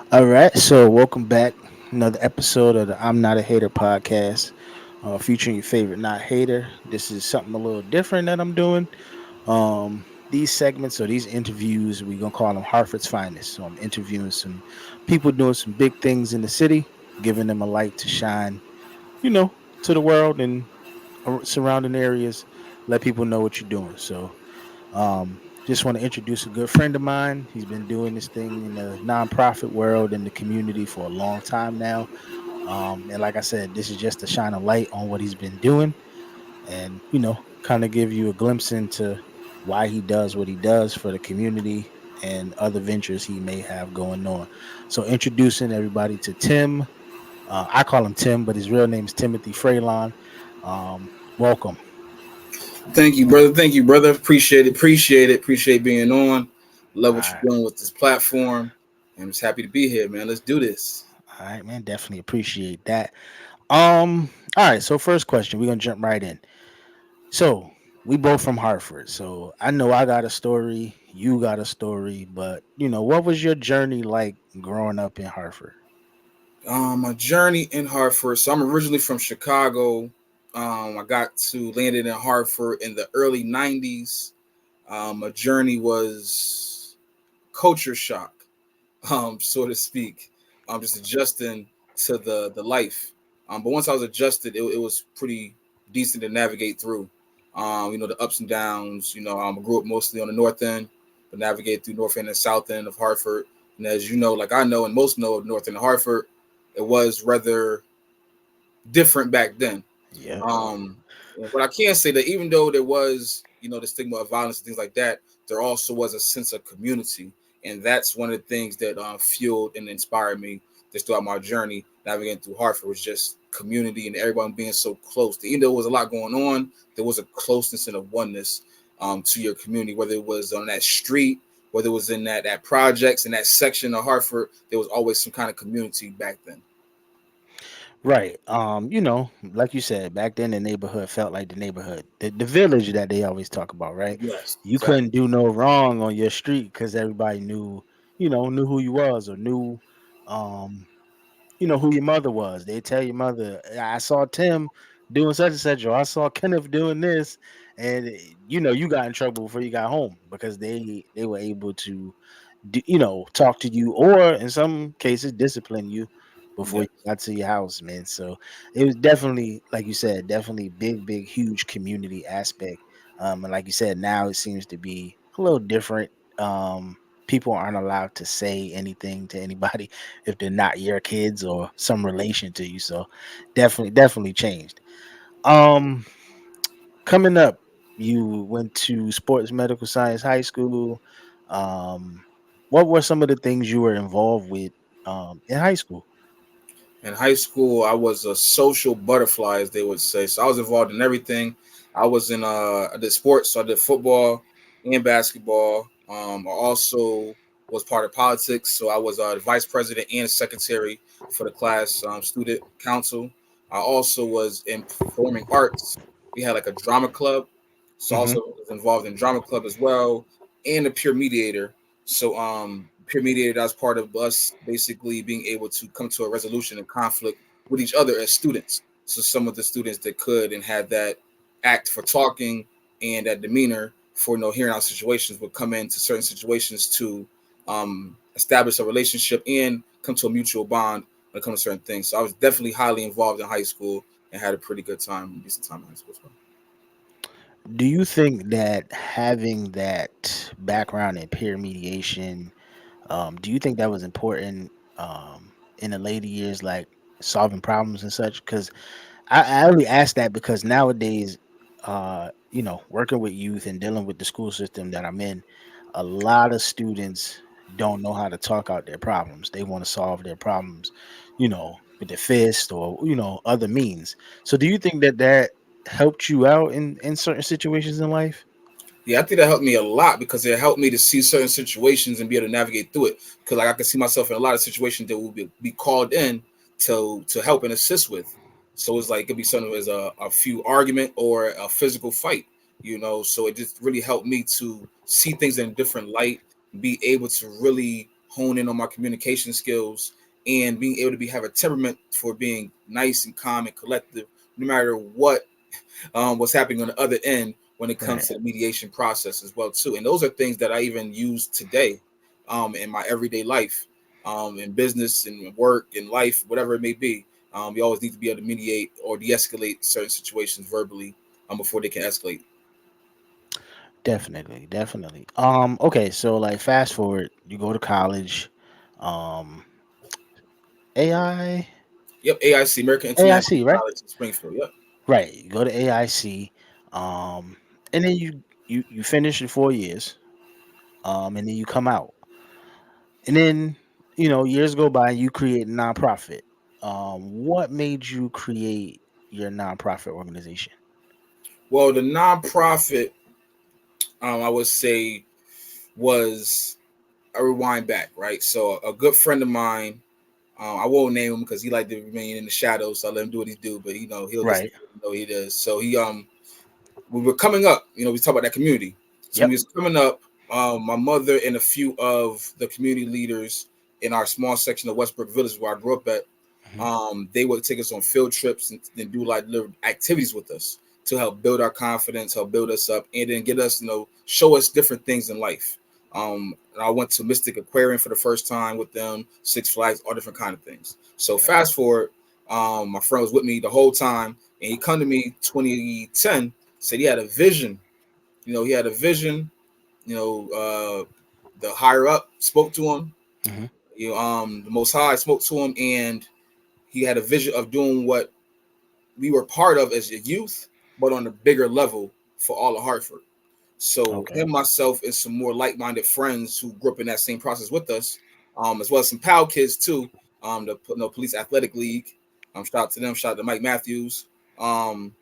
All right, so welcome back. Another episode of the I'm Not a Hater podcast, featuring your favorite not hater. This is something a little different that I'm doing. These segments or these interviews, we're gonna call them Hartford's finest. So I'm interviewing some people doing some big things in the city, giving them a light to shine, to the world and surrounding areas. Let people know what you're doing. Just want to introduce a good friend of mine. He's been doing this thing in the nonprofit world in the community for a long time now. And like I said, this is just to shine a light on what he's been doing and, kind of give you a glimpse into why he does what he does for the community and other ventures he may have going on. So, introducing everybody to Tim. I call him Tim, but his real name is Timothy Fraylon. Welcome. Thank you, brother. Thank you, brother. Appreciate it. Appreciate it. Appreciate being on. All Love what right. you're doing with this platform. I'm just happy to be here, man. Let's do this. All right, man. Definitely appreciate that. All right. So first question, we're gonna jump right in. So we both from Hartford. So I know I got a story, you got a story, but what was your journey like growing up in Hartford? My journey in Hartford. So I'm originally from Chicago. I got to landed in Hartford in the early '90s. My journey was culture shock, so to speak. Just adjusting to the life. But once I was adjusted, it was pretty decent to navigate through. The ups and downs. I grew up mostly on the north end, but navigate through north end and south end of Hartford. And as you know, like I know, and most know, north end of Hartford, it was rather different back then. Yep. Um, but I can say that even though there was, the stigma of violence and things like that, there also was a sense of community, and that's one of the things that fueled and inspired me just throughout my journey navigating through Hartford was just community and everyone being so close. Even though there was a lot going on, there was a closeness and a oneness to your community, whether it was on that street, whether it was in that projects in that section of Hartford, there was always some kind of community back then. Right. Like you said, back then the neighborhood felt like the neighborhood, the village that they always talk about, right? Yes, You couldn't exactly. do no wrong on your street because everybody knew who you was or knew, um, who your mother was. They tell your mother, I saw Tim doing such and such, or I saw Kenneth doing this, and you got in trouble before you got home because they were able to, talk to you, or in some cases discipline you before you Yes. got to your house, man. So it was definitely, like you said, definitely big, huge community aspect. And like you said, now it seems to be a little different. People aren't allowed to say anything to anybody if they're not your kids or some relation to you. So definitely changed. Um, Coming up, you went to Sports Medical Science High School. Um, what were some of the things you were involved with in high school? In high school, I was a social butterfly, as they would say. So I was involved in everything. I did sports, so I did football and basketball. I also was part of politics, so I was the vice president and secretary for the class student council. I also was in performing arts. We had like a drama club, so I Hmm. also was involved in drama club as well, and a peer mediator. So peer mediator, that's part of us basically being able to come to a resolution and conflict with each other as students. So some of the students that could and had that act for talking and that demeanor for hearing out situations would come into certain situations to establish a relationship and come to a mutual bond when it comes to certain things. So I was definitely highly involved in high school and had a pretty good time, decent time in high school as well. Do you think that having that background in peer mediation, do you think that was important in the later years, like solving problems and such? Because I only ask that because nowadays, working with youth and dealing with the school system that I'm in, a lot of students don't know how to talk out their problems. They want to solve their problems, with the fist or other means. So, do you think that helped you out in certain situations in life? Yeah, I think that helped me a lot because it helped me to see certain situations and be able to navigate through it. Because like I could see myself in a lot of situations that will be called in to help and assist with. So it's like it could be something as a few argument or a physical fight. So it just really helped me to see things in a different light, be able to really hone in on my communication skills, and being able to have a temperament for being nice and calm and collective, no matter what's happening on the other end when it comes Right. to the mediation process as well too. And those are things that I even use today in my everyday life, in business and work and life, whatever it may be. We always need to be able to mediate or de-escalate certain situations verbally before they can escalate. Definitely, definitely. Okay, so like fast forward, you go to college, um, AI, Yep, AIC, American International AIC, right? College in Springfield. Yep. Right. You go to AIC, um, and then you finish in 4 years, and then you come out, and then years go by, and you create a nonprofit. What made you create your nonprofit organization? Well, the nonprofit, I would say, was a rewind back, right? So a good friend of mine, I won't name him because he like to remain in the shadows. So I let him do what he do, but he'll just Right. know he does. So we were coming up. We talk about that community. So when Yep. we was coming up, my mother and a few of the community leaders in our small section of Westbrook Village, where I grew up at, Hmm. they would take us on field trips and do like little activities with us to help build our confidence, help build us up, and then get us, show us different things in life. And I went to Mystic Aquarium for the first time with them, Six Flags, all different kind of things. So Right. fast forward, my friend was with me the whole time, and he come to me 2010, said he had a vision. He had a vision. The higher up spoke to him. Hmm. The Most High spoke to him, and he had a vision of doing what we were part of as a youth, but on a bigger level for all of Hartford. So Okay. him, myself, and some more like-minded friends who grew up in that same process with us, as well as some PAL kids too. The Police Athletic League. Shout out to them. Shout out to Mike Matthews. Um,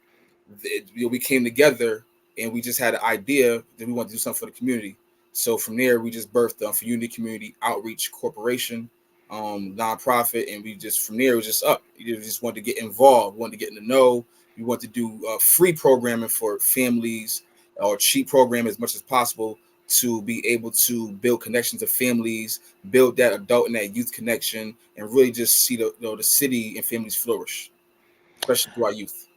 we came together and we just had an idea that we wanted to do something for the community. So from there, we just birthed the For Unity Community Outreach Corporation, nonprofit, and we just from there it was just up. We just wanted to get involved, we wanted to get in the know. We want to do free programming for families or cheap program as much as possible to be able to build connections to families, build that adult and that youth connection, and really just see the city and families flourish, especially through our youth.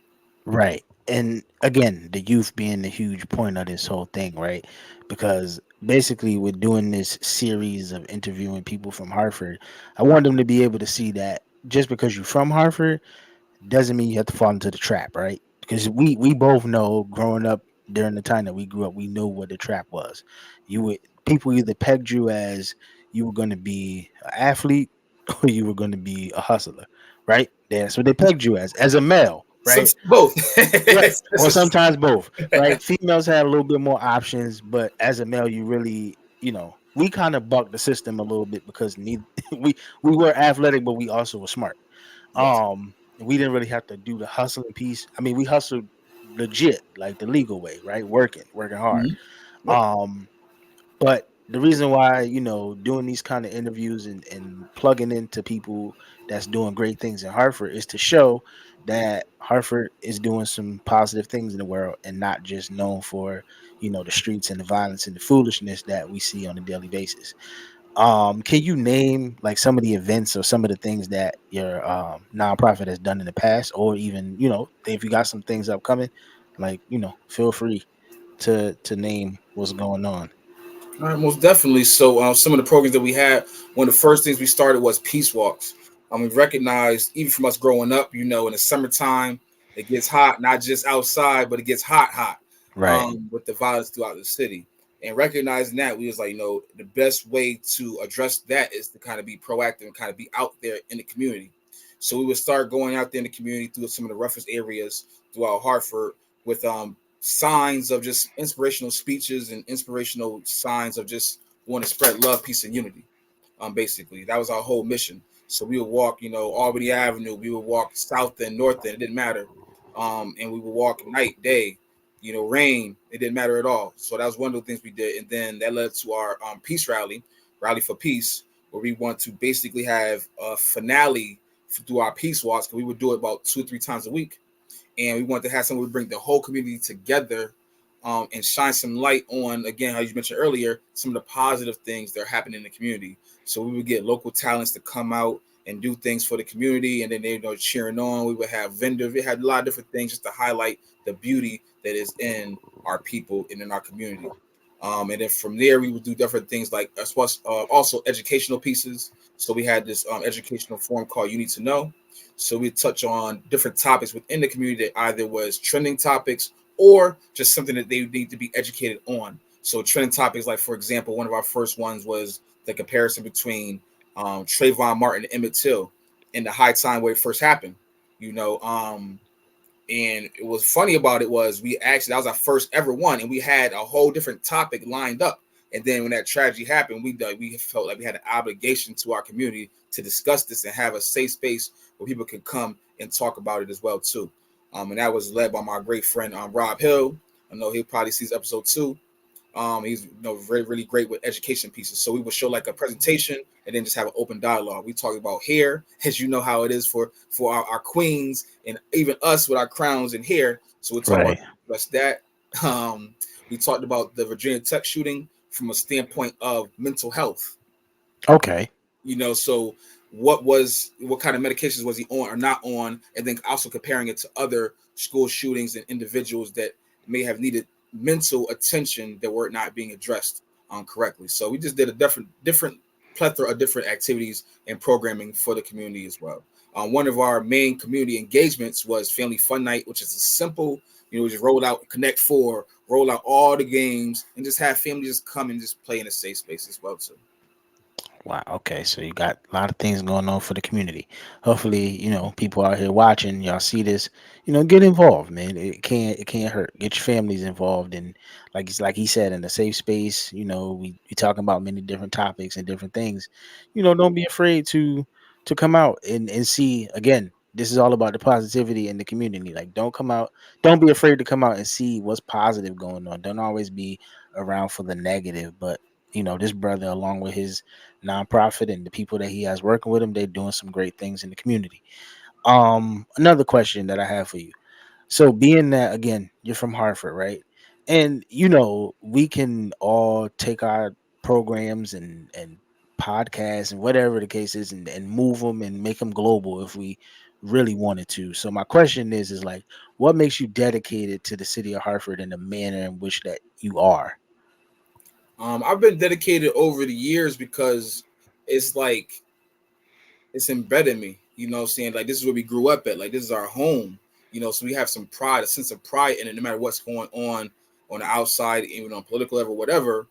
Right. And again, the youth being the huge point of this whole thing, right? Because basically, we're doing this series of interviewing people from Hartford. I want them to be able to see that just because you're from Hartford doesn't mean you have to fall into the trap, right? Because we both know growing up during the time that we grew up, we knew what the trap was. You would People either pegged you as you were going to be an athlete or you were going to be a hustler, right? That's what they pegged you as a male, right? Sometimes both. Right. Or sometimes both, right? Females had a little bit more options, but as a male, you really, we kind of bucked the system a little bit because neither we were athletic, but we also were smart. Yes. We didn't really have to do the hustling piece. I mean, we hustled legit, like the legal way, right? Working hard. Mhm. Yep. Um, but the reason why, doing these kind of interviews and plugging into people that's doing great things in Hartford is to show that Hartford is doing some positive things in the world and not just known for, the streets and the violence and the foolishness that we see on a daily basis. Can you name like some of the events or some of the things that your nonprofit has done in the past, or even, if you got some things upcoming, like, feel free to name what's going on. All right, most definitely. So, some of the programs that we had, one of the first things we started was peace walks. We recognized, even from us growing up, in the summertime, it gets hot, not just outside, but it gets hot, hot, Right. with the violence throughout the city. And recognizing that, we was like, the best way to address that is to kind of be proactive and kind of be out there in the community. So we would start going out there in the community through some of the roughest areas throughout Hartford with signs of just inspirational speeches and inspirational signs of just want to spread love, peace, and unity. Basically, that was our whole mission. So we would walk, Albany Avenue. We would walk south and north end. It didn't matter. And we would walk night, day, rain. It didn't matter at all. So that was one of the things we did. And then that led to our peace rally, Rally for Peace, where we want to basically have a finale through our peace walks. Because we would do it about 2 or 3 times a week, and we wanted to have someone who would bring the whole community together and shine some light on, again, how you mentioned earlier, some of the positive things that are happening in the community. So we would get local talents to come out and do things for the community, and then they, cheering on. We would have vendors. We had a lot of different things just to highlight the beauty that is in our people and in our community. And then from there, we would do different things like also educational pieces. So we had this educational forum called "You Need to Know." So we touch on different topics within the community that either was trending topics or just something that they need to be educated on. So trending topics, like for example, one of our first ones was the comparison between Trayvon Martin and Emmett Till in the high time where it first happened. You know, and it was funny about it was we actually, that was our first ever one, and we had a whole different topic lined up. And then when that tragedy happened, we felt like we had an obligation to our community to discuss this and have a safe space where people could come and talk about it as well too. And that was led by my great friend Rob Hill. I know he'll probably see episode 2. He's very really great with education pieces. So we would show like a presentation and then just have an open dialogue. We talk about hair, as you know how it is for our queens and even us with our crowns and hair. So we talk about Right. just that. Um, we talked about the Virginia Tech shooting from a standpoint of mental health. Okay. So what kind of medications was he on or not on, and then also comparing it to other school shootings and individuals that may have needed mental attention that were not being addressed correctly. So we just did a different plethora of different activities and programming for the community as well. One of our main community engagements was Family Fun Night, which is a simple, just roll out Connect Four, roll out all the games, and just have families just come and just play in a safe space as well too. Wow. Okay. So you got a lot of things going on for the community. Hopefully, people out here watching, y'all see this. Get involved, man. It can't hurt. Get your families involved, and like he said, in a safe space. We talking about many different topics and different things. Don't be afraid to come out and see. Again, this is all about the positivity in the community. Like, don't come out. Don't be afraid to come out and see what's positive going on. Don't always be around for the negative, but this brother, along with his nonprofit and the people that he has working with him, they're doing some great things in the community. Another question that I have for you. So, being that, again, you're from Hartford, right? And we can all take our programs and podcasts and whatever the case is, and move them and make them global if we really wanted to. So my question is like, what makes you dedicated to the city of Hartford in the manner in which that you are? I've been dedicated over the years because it's like it's embedded in me. What I'm saying? Like this is where we grew up at. Like this is our home. So we have some pride, a sense of pride in it, no matter what's going on the outside, even on political level, whatever.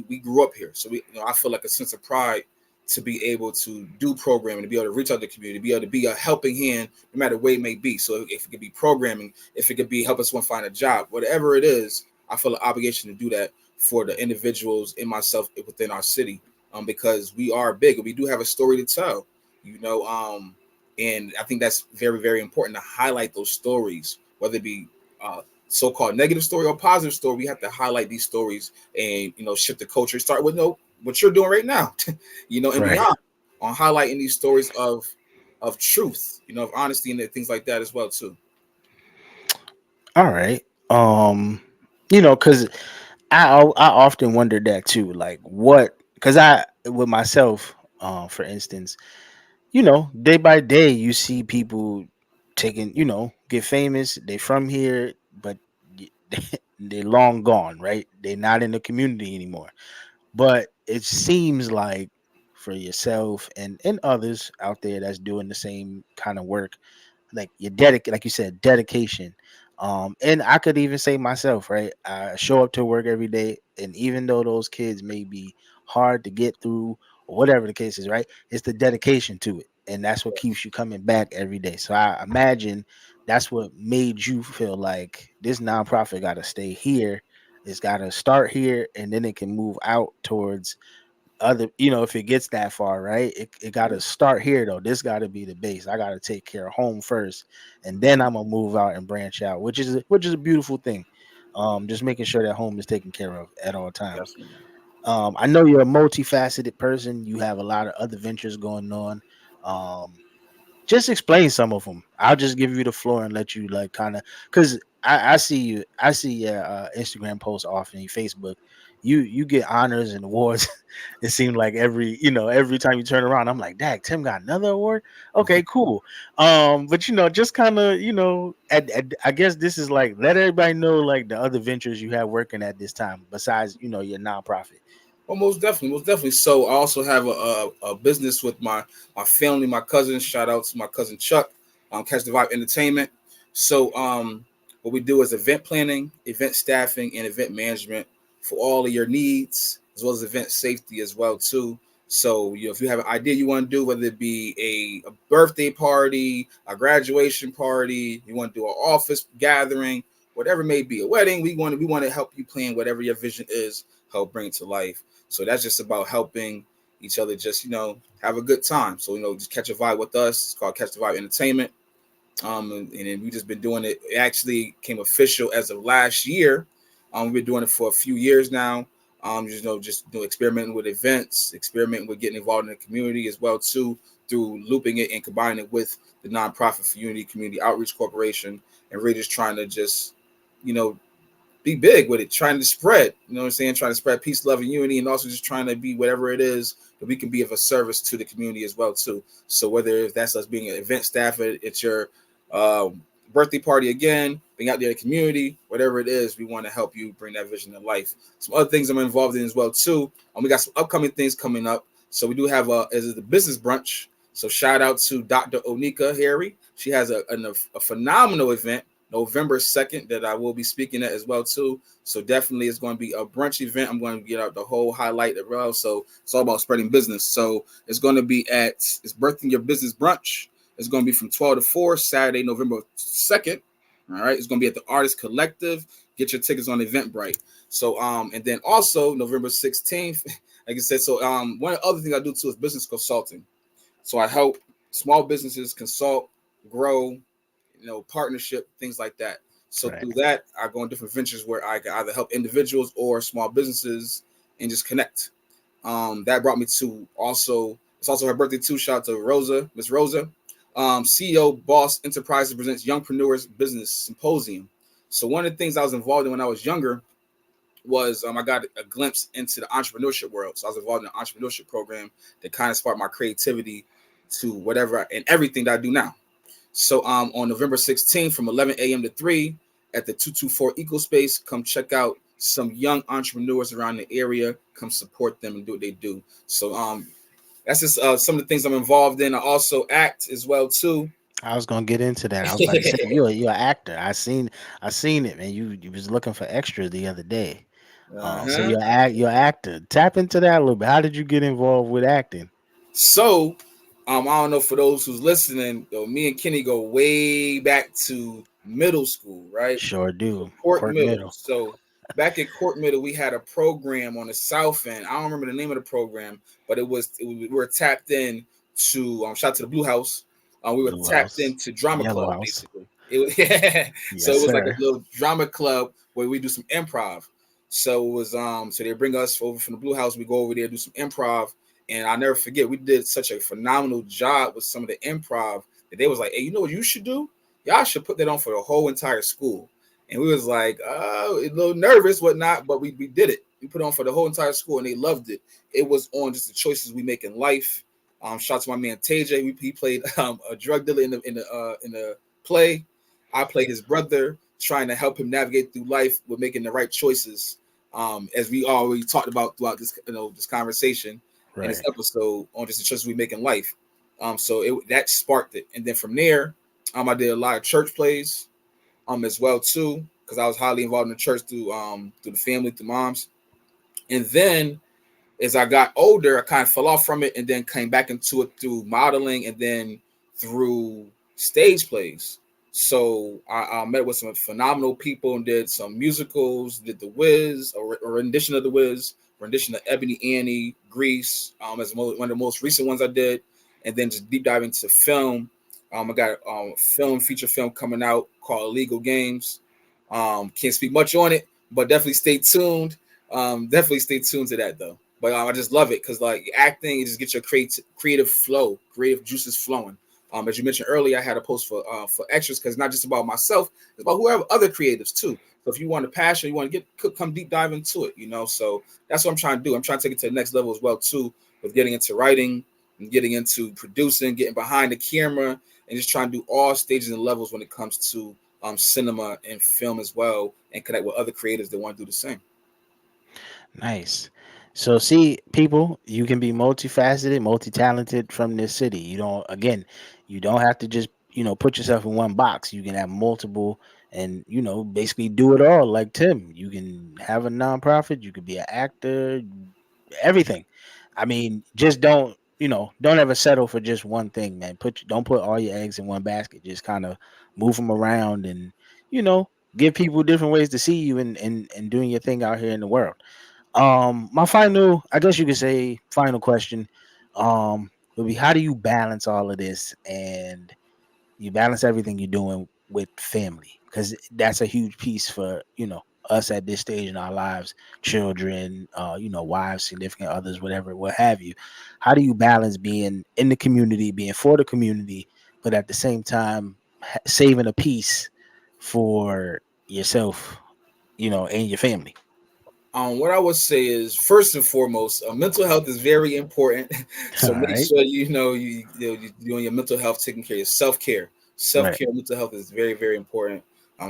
We grew up here, so I feel like a sense of pride to be able to do programming, to be able to reach out to the community, to be able to be a helping hand, no matter what it may be. So if it could be programming, if it could be helping someone find a job, whatever it is, I feel an obligation to do that for the individuals and myself within our city, because we are big and we do have a story to tell you know and I think that's very very important to highlight those stories, whether it be so-called negative story or positive story. We have to highlight these stories and shift the culture, start with what you're doing right now and Right. beyond, on highlighting these stories of truth, of honesty and things like that as well too. All right. Because I often wondered that too. Like, what? Because I, with myself, for instance, day by day, you see people taking, get famous. They from here, but they're long gone, right? They're not in the community anymore. But it seems like for yourself and others out there that's doing the same kind of work, like your like you said, dedication. And I could even say myself, right? I show up to work every day, and even though those kids may be hard to get through or whatever the case is, right? It's the dedication to it, and that's what keeps you coming back every day. So I imagine that's what made you feel like this nonprofit got to stay here. It's got to start here, and then it can move out towards other, if it gets that far, right? It got to start here though. This got to be the base. I got to take care of home first, and then I'm gonna move out and branch out, which is a beautiful thing. Just making sure that home is taken care of at all times. Definitely. I know you're a multifaceted person. You have a lot of other ventures going on. um Just explain some of them. I'll just give you the floor and let you like kind of because I see your Instagram posts often, your Facebook. You get honors and awards. It seemed like every time you turn around, I'm like, Dag, Tim got another award. Okay, cool. But just kind of I guess this is like let everybody know like the other ventures you have working at this time besides your nonprofit. Well, most definitely, most definitely. So I also have a business with my family, my cousins. Shout out to my cousin Chuck, Catch the Vibe Entertainment. So what we do is event planning, event staffing, and event management for all of your needs, as well as event safety as well too. So if you have an idea you want to do, whether it be a birthday party, a graduation party, you want to do an office gathering, whatever it may be, a wedding, we want to help you plan whatever your vision is, help bring it to life. So that's just about helping each other just, have a good time. So, just catch a vibe with us. It's called Catch the Vibe Entertainment. And then we just been doing it. It actually came official as of last year. We've been doing it for a few years now. Experimenting with events, experimenting with getting involved in the community as well too, through looping it and combining it with the nonprofit for Unity Community Outreach Corporation, and really just trying to just, you know, be big with it, trying to spread, what I'm saying? Trying to spread peace, love, and unity, and also just trying to be whatever it is that we can be of a service to the community as well, too. So whether if that's us being an event staff at your birthday party again, being out there in the community, whatever it is, we want to help you bring that vision to life. Some other things I'm involved in as well, too. We got some upcoming things coming up. So we do have the business brunch. So shout out to Dr. Onika Harry. She has a phenomenal event November 2nd that I will be speaking at as well too. So definitely it's going to be a brunch event. I'm going to get out the whole highlight as well. So it's all about spreading business. So it's going to be it's Birthing Your Business Brunch. It's going to be from 12 to 4, Saturday, November 2nd. All right. It's going to be at the Artist Collective. Get your tickets on Eventbrite. So and then also November 16th, like I said, so one of the other things I do too is business consulting. So I help small businesses consult, grow, partnership, things like that. So Right. through that, I go in different ventures where I can either help individuals or small businesses and just connect. That brought me to it's also her birthday too. Shout out to Rosa, Miss Rosa. CEO Boss Enterprises presents Youngpreneurs Business Symposium. So one of the things I was involved in when I was younger was I got a glimpse into the entrepreneurship world. So I was involved in an entrepreneurship program that kind of sparked my creativity to whatever and everything that I do now. So on November 16th from 11 a.m. to 3 at the 224 EcoSpace, come check out some young entrepreneurs around the area. Come support them and do what they do. So that's just some of the things I'm involved in. I also act as well too. I was gonna get into that. I was about to say you're an actor. I seen it, man. You was looking for extras the other day. So Uh-huh. you're an actor. Tap into that a little bit. How did you get involved with acting? So, I don't know for those who's listening, though, me and Kenny go way back to middle school, right? Sure So do. Court Court Middle. Middle. So back at Court Middle, we had a program on the south end. I don't remember the name of the program, but we were tapped in to shout to the Blue House. We were Blue tapped House. into drama Yellow club House. basically. It was yeah. So Yes, it was like a sir. little drama club where we do some improv. So it was so they bring us over from the Blue House. We go over there do some improv, and I'll never forget we did such a phenomenal job with some of the improv that they was like, hey, you know what you should do? Y'all should put that on for the whole entire school. And we was like, a little nervous, whatnot, but we did it. We put it on for the whole entire school, and they loved it. It was on just the choices we make in life. Shout out to my man TJ. He played a drug dealer in the play. I played his brother, trying to help him navigate through life with making the right choices. As we already talked about throughout this conversation and this Right. episode on just the choices we make in life. So that sparked it, and then from there, I did a lot of church plays as well too, because I was highly involved in the church through the family, through moms. And then as I got older, I kind of fell off from it and then came back into it through modeling and then through stage plays. So I met with some phenomenal people and did some musicals, did The Wiz, a rendition of The Wiz, rendition of Ebony Annie, Grease, as one of the most recent ones I did, and then just deep dive into film. I got a feature film coming out called Illegal Games. Can't speak much on it, but definitely stay tuned. Definitely stay tuned to that though. But I just love it because like acting, you just get your creative flow, creative juices flowing. As you mentioned earlier, I had a post for extras because it's not just about myself; it's about whoever other creatives too. So if you want a passion, you want to come deep dive into it, So that's what I'm trying to do. I'm trying to take it to the next level as well too, with getting into writing and getting into producing, getting behind the camera, and just trying to do all stages and levels when it comes to cinema and film as well, and connect with other creators that want to do the same. Nice. So see, people, you can be multifaceted, multi-talented from this city. You don't again, you don't have to just, put yourself in one box. You can have multiple and, basically do it all like Tim. You can have a nonprofit, you could be an actor, everything. I mean, just don't ever settle for just one thing, man. Don't put all your eggs in one basket. Just kind of move them around and, you know, give people different ways to see you and doing your thing out here in the world. My final, I guess you could say, final question, would be how do you balance all of this and you balance everything you're doing with family? Because that's a huge piece for us at this stage in our lives, children, wives, significant others, whatever, what have you. How do you balance being in the community, being for the community, but at the same time saving a piece for yourself, and your family? What I would say is first and foremost, mental health is very important. All So make right. sure you're doing your mental health, taking care of your self Right. care, mental health is very very important.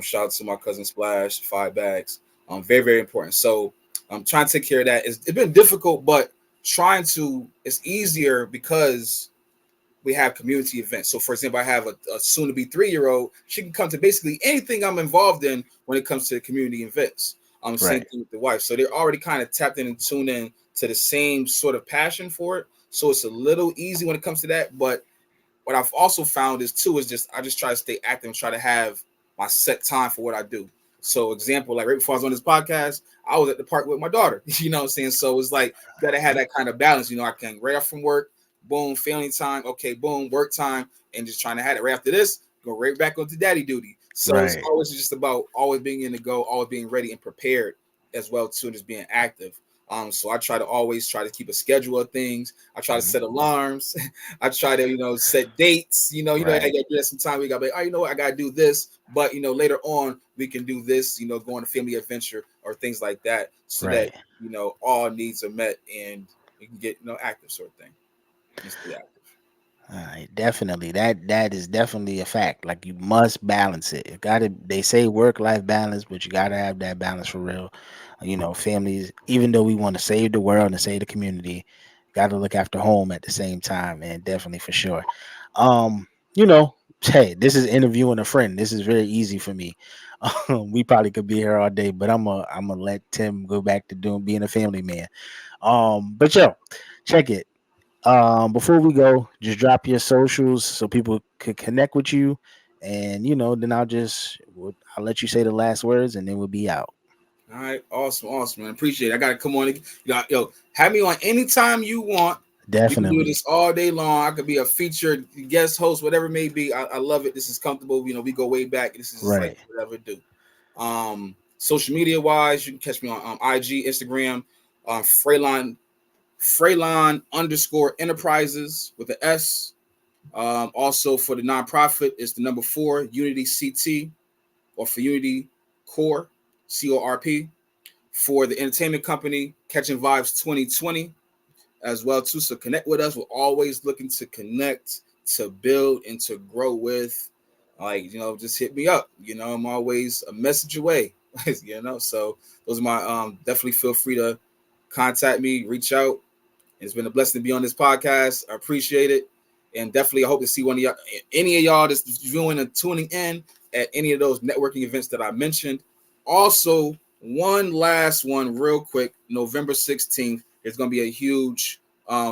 Shout out to my cousin Splash, 5 bags. Very very important. So I'm trying to take care of that. It's been difficult, but it's easier because we have community events. So, for example, I have a soon to be 3 year old. She can come to basically anything I'm involved in when it comes to community events. Same Right. thing with the wife. So they're already kind of tapped in and tuned in to the same sort of passion for it. So it's a little easy when it comes to that. But what I've also found is just I just try to stay active and try to have my set time for what I do. So example, like right before I was on this podcast, I was at the park with my daughter. You know what I'm saying? So it's like you gotta have Right. that kind of balance. I can right off from work, boom, family time, okay, boom, work time, and just trying to have it. Right after this, go right back onto daddy duty. So it's Right. always just about always being in the go, always being ready and prepared as well too, and just being active. So I try to always try to keep a schedule of things. I try to Mhm. set alarms. I try to, set dates. I Right. gotta do that sometime. We gotta be, oh, you know what, I gotta do this, but later on we can do this. Go on a family adventure or things like that, so that Right. all needs are met and we can get active sort of thing and stay active. Definitely. That is definitely a fact. Like you must balance it. You gotta they say work life balance, but you gotta have that balance for real. Families, even though we want to save the world and save the community, gotta look after home at the same time, and definitely for sure. Um, you know, hey, this is interviewing a friend. This is very easy for me. We probably could be here all day, but I'm gonna let Tim go back to doing being a family man. But yo, check it. Before we go, just drop your socials so people could connect with you, and then I'll let you say the last words, and then we'll be out. All right, awesome, awesome, man. Appreciate it. I gotta come on. Have me on anytime you want. We can do Definitely. this all day long. I could be a featured guest host, whatever it may be. I love it. This is comfortable. We go way back. This is just like Right. whatever I do. Social media wise, you can catch me on IG, Instagram, Fraylon underscore Enterprises with an S. Also for the nonprofit, it's the number 4 Unity CT, or for Unity Core, CORP. For the entertainment company, Catching Vibes 2020 as well too. So connect with us. We're always looking to connect, to build, and to grow with. Like, just hit me up. I'm always a message away. So those are my definitely feel free to contact me, reach out. It's been a blessing to be on this podcast. I appreciate it. And definitely I hope to see one of y'all, any of y'all that's viewing and tuning in at any of those networking events that I mentioned. Also, one last one real quick, November 16th, there's going to be a huge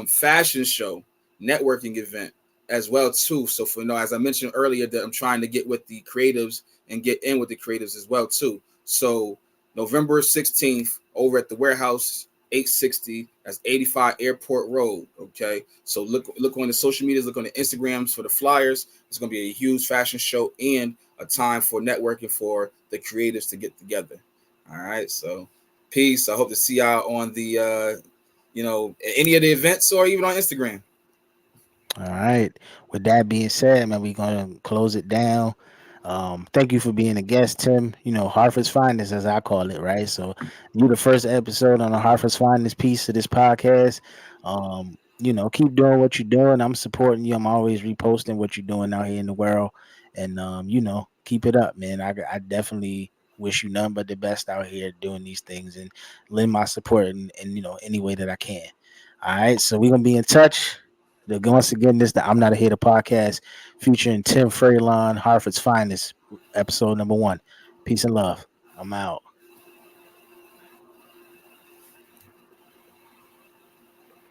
fashion show, networking event as well too. So for as I mentioned earlier, that I'm trying to get with the creatives and get in with the creatives as well too. So November 16th over at the warehouse 860. That's 85 Airport Road. Okay. So look on the social medias, look on the Instagrams for the flyers. It's gonna be a huge fashion show and a time for networking for the creatives to get together. All right. So peace. I hope to see y'all on the any of the events or even on Instagram. All right. With that being said, man, we're gonna close it down. Thank you for being a guest, Tim. You know, Hartford's Finest, as I call it, right? So you the first episode on the Hartford's Finest piece of this podcast. You know, keep doing what you're doing. I'm supporting you. I'm always reposting what you're doing out here in the world. And you know, keep it up, man. I definitely wish you none but the best out here doing these things and lend my support in you know any way that I can. All right, so we're gonna be in touch. Once again, this is the I'm Not a Hater podcast featuring Tim Fraylon, Hartford's Finest, episode number 1. Peace and love. I'm out.